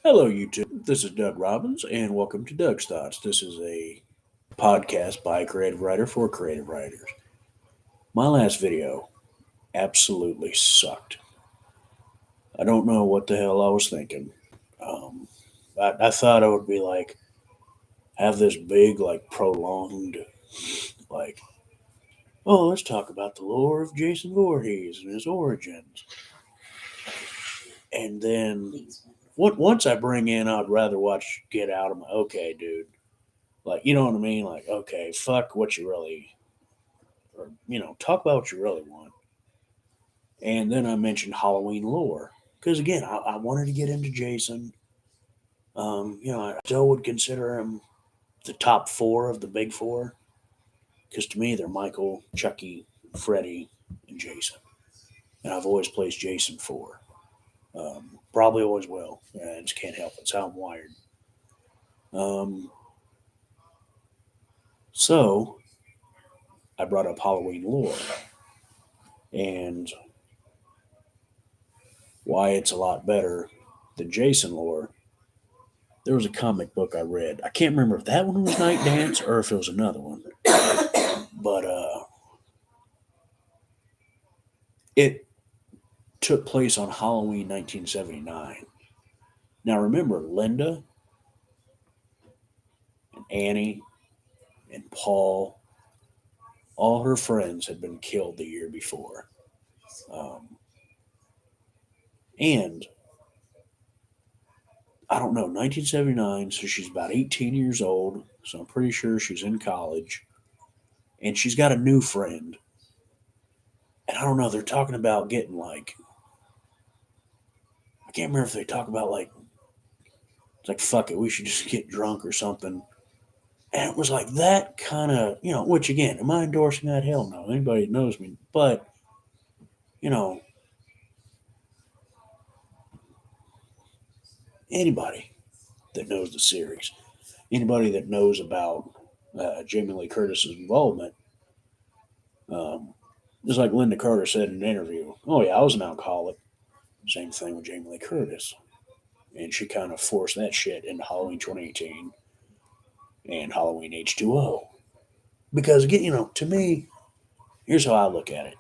Hello, YouTube. This is Doug Robbins, and welcome to Doug's Thoughts. This is a podcast by a creative writer for creative writers. My last video absolutely sucked. I don't know what the hell I was thinking. Um, I thought I would be like, have this big, prolonged, like, oh, let's talk about the lore of Jason Voorhees and his origins. And then once I bring in, I'd rather watch Get Out. I'm like, okay, dude. Like, you know what I mean? Like, okay, fuck what you really or talk about what you really want. And then I mentioned Halloween lore because again, I wanted to get into Jason. I still would consider him the top four of the big four because to me they're Michael, Chucky, Freddy, and Jason. And I've always placed Jason four. Probably always will. I just can't help it. It's how I'm wired. Um, so I brought up Halloween lore and why it's a lot better than Jason lore. There was a comic book I read. I can't remember if that one was Night Dance or if it was another one. But it took place on Halloween 1979. Now remember, Linda and Annie and Paul, all her friends had been killed the year before. Um, and I don't know, 1979, so she's about 18 years old. So I'm pretty sure she's in college. And she's got a new friend. And I don't know, they're talking about getting I can't remember if they talk about it's like, fuck it, we should just get drunk or something. And it was like that kind of, which again, am I endorsing that? Hell no. Anybody that knows me. But, you know, anybody that knows the series, anybody that knows about Jamie Lee Curtis's involvement, um, just like Linda Carter said in an interview, oh, yeah, I was an alcoholic. Same thing with Jamie Lee Curtis. And she kind of forced that shit into Halloween 2018 and Halloween H2O. Because, again, to me, here's how I look at it.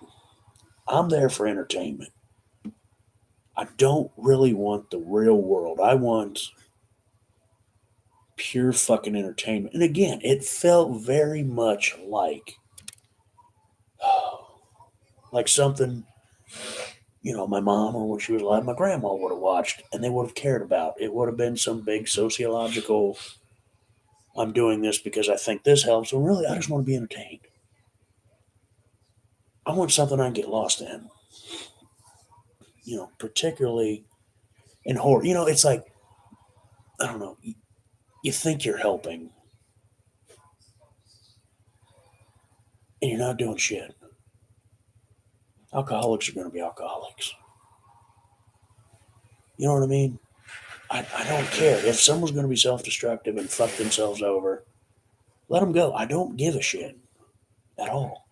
I'm there for entertainment. I don't really want the real world. I want pure fucking entertainment. And again, it felt very much like something, my mom or when she was alive, my grandma would have watched and they would have cared about. It would have been some big sociological, I'm doing this because I think this helps. Well, really, I just want to be entertained. I want something I can get lost in, particularly in horror. It's like, I don't know, you think you're helping and you're not doing shit. Alcoholics are going to be alcoholics. You know what I mean? I don't care. If someone's going to be self destructive and fuck themselves over, let them go. I don't give a shit at all.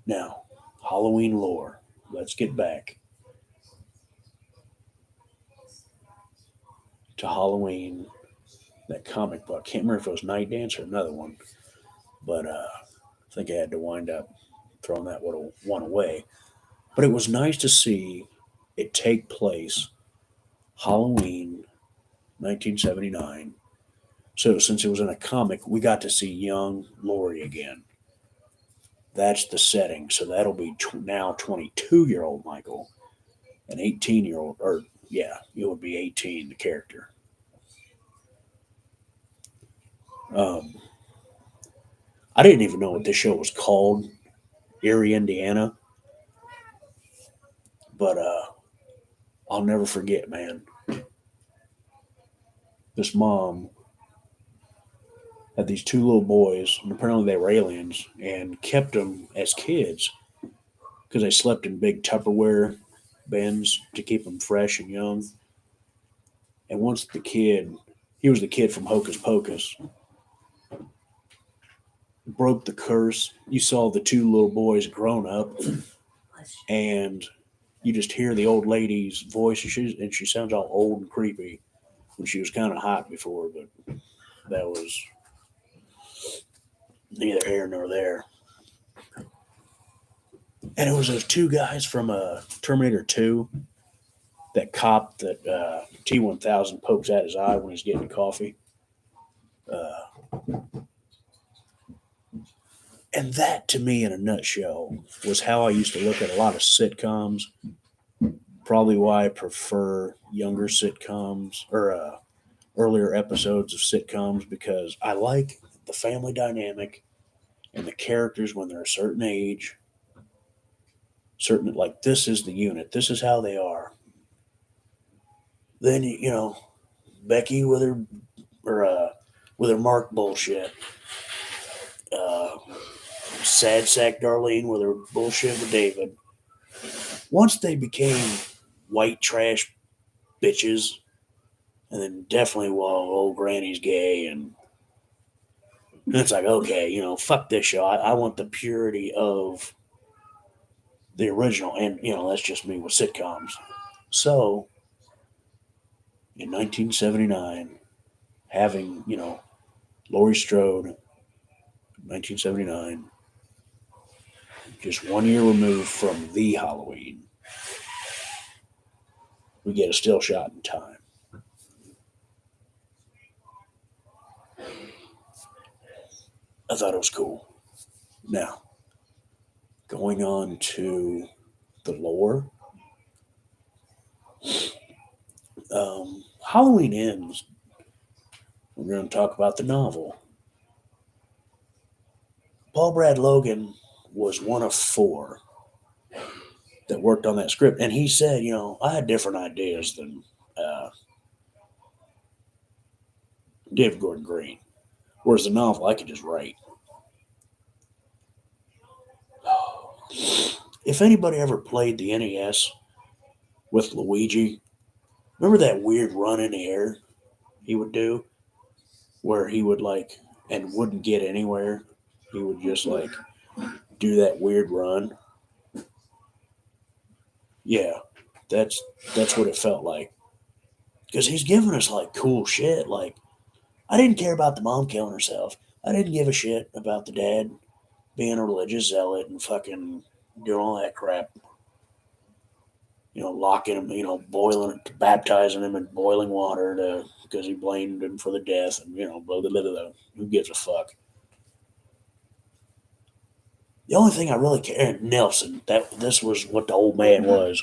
Now, Halloween lore. Let's get back to Halloween, that comic book. Can't remember if it was Night Dance or another one, but I think I had to wind up throwing that one away. But it was nice to see it take place Halloween 1979. So since it was in a comic, we got to see young Laurie again. That's the setting. So that'll be now 22-year-old Michael, an 18-year-old, or yeah, it would be 18, the character. Um, I didn't even know what this show was called, Erie, Indiana, but I'll never forget, man. This mom had these two little boys, and apparently they were aliens, and kept them as kids because they slept in big Tupperware bins to keep them fresh and young. And once he was the kid from Hocus Pocus, broke the curse. You saw the two little boys grown up, and You just hear the old lady's voice, and she sounds all old and creepy when she was kind of hot before, but that was neither here nor there. And it was those two guys from Terminator 2, that cop that T-1000 pokes at his eye when he's getting coffee. Uh, and that, to me, in a nutshell, was how I used to look at a lot of sitcoms. Probably why I prefer younger sitcoms or earlier episodes of sitcoms, because I like the family dynamic and the characters when they're a certain age. Certain, like, this is the unit, this is how they are. Then Becky with her with her Mark bullshit. Uh, Sad sack Darlene with her bullshit with David. Once they became white trash bitches, and then definitely, well, old Granny's gay, and it's like, okay, fuck this show. I want the purity of the original, and that's just me with sitcoms. So in 1979, having Laurie Strode, 1979, just 1 year removed from the Halloween, we get a still shot in time. I thought it was cool. Now, going on to the lore, Halloween Ends. We're going to talk about the novel. Paul Brad Logan was one of four that worked on that script, and he said, I had different ideas than David Gordon Green. Whereas the novel, I could just write. If anybody ever played the NES with Luigi, remember that weird run in the air he would do, where he would and wouldn't get anywhere. He would just do that weird run. Yeah, that's that's what it felt like. Because he's giving us cool shit. I didn't care about the mom killing herself. I didn't give a shit about the dad being a religious zealot and fucking doing all that crap. Locking him, boiling, baptizing him in boiling water because he blamed him for the death, and blah, blah, blah, blah. Who gives a fuck? The only thing I really care, Nelson, that this was what the old man was.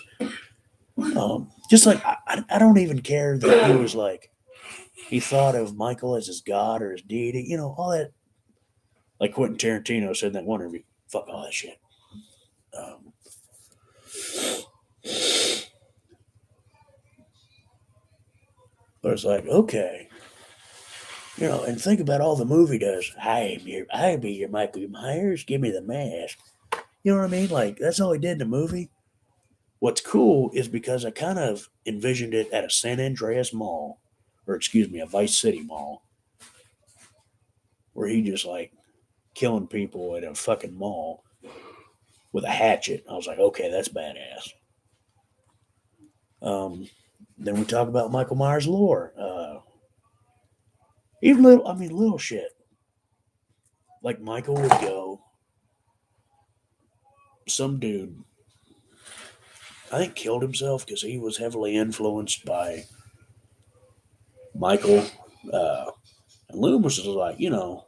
Just I don't even care that he was he thought of Michael as his god or his deity, all that. Like Quentin Tarantino said in that one interview, fuck all that shit. Um, but it's okay, and think about all the movie does. I be your Michael Myers. Give me the mask. You know what I mean? That's all he did in the movie. What's cool is because I kind of envisioned it at a San Andreas mall, or excuse me, a Vice City mall, where he just killing people at a fucking mall with a hatchet. I was like, okay, that's badass. Um, then we talk about Michael Myers lore. Even little shit. Like Michael would go, some dude, I think killed himself because he was heavily influenced by Michael. Uh, and Loomis was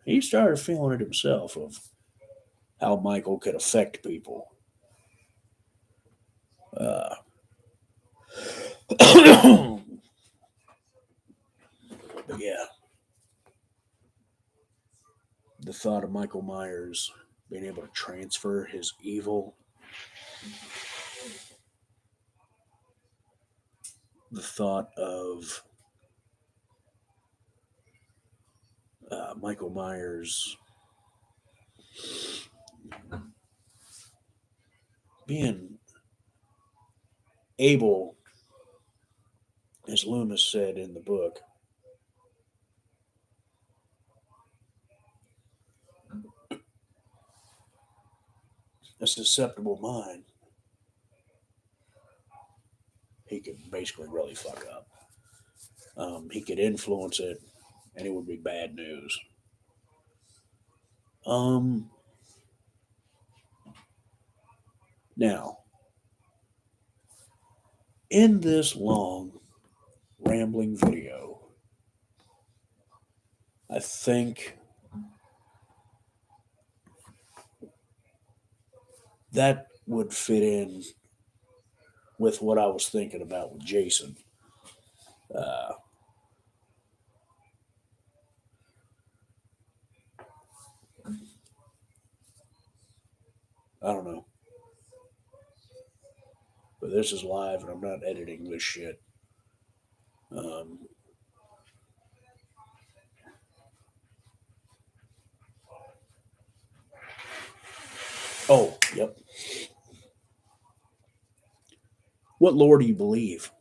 he started feeling it himself of how Michael could affect people. Uh, but yeah, the thought of Michael Myers being able to transfer his evil, the thought of Michael Myers being able, as Loomis said in the book, a susceptible mind he could basically really fuck up. He could influence it, and it would be bad news. Now, in this long, rambling video, I think that would fit in with what I was thinking about with Jason. Uh, I don't know. But this is live and I'm not editing this shit. Um, oh, yep. What lore do you believe?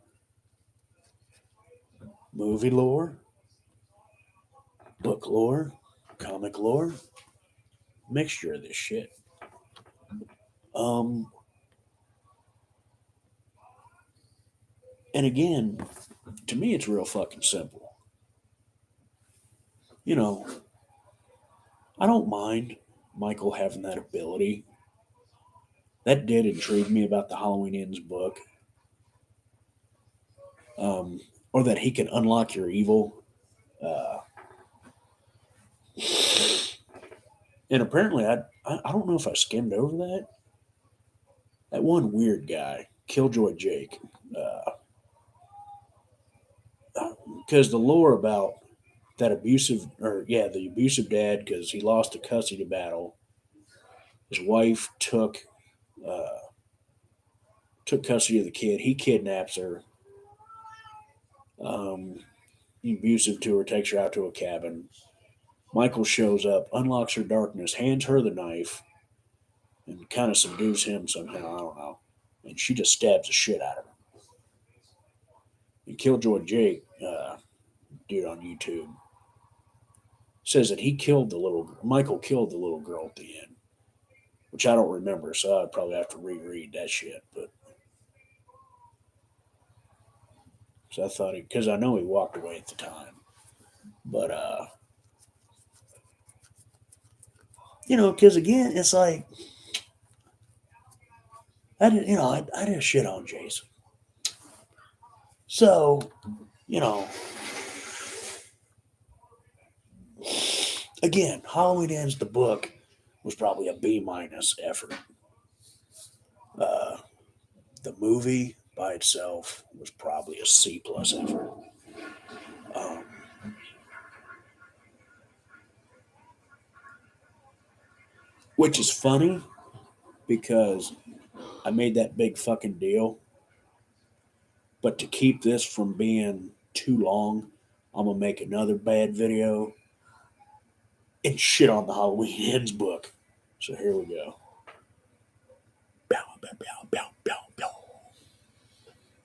Movie lore? Book lore? Comic lore? Mixture of this shit. Um, and again, to me, it's real fucking simple. You know, I don't mind Michael having that ability. That did intrigue me about the Halloween Ends book. Or that he can unlock your evil. Uh, and apparently, I don't know if I skimmed over that. That one weird guy, Killjoy Jake, because the lore about that abusive, or yeah, the abusive dad, because he lost a custody battle. His wife uh, took custody of the kid. He kidnaps her. Um, abusive to her, takes her out to a cabin. Michael shows up, unlocks her darkness, hands her the knife, and kind of subdues him somehow. I don't know. And she just stabs the shit out of him. And Killjoy Jake, dude on YouTube, says that Michael killed the little girl at the end, which I don't remember, so I'd probably have to reread that shit. But so I thought because I know he walked away at the time, but because again, it's like I did shit on Jason, so you know, again, Halloween Ends the book was probably a B- effort. Uh, the movie by itself was probably a C+ effort. Um, which is funny because I made that big fucking deal. But to keep this from being too long, I'm gonna make another bad video and shit on the Halloween Ends book. So here we go. Bow, bow, bow, bow.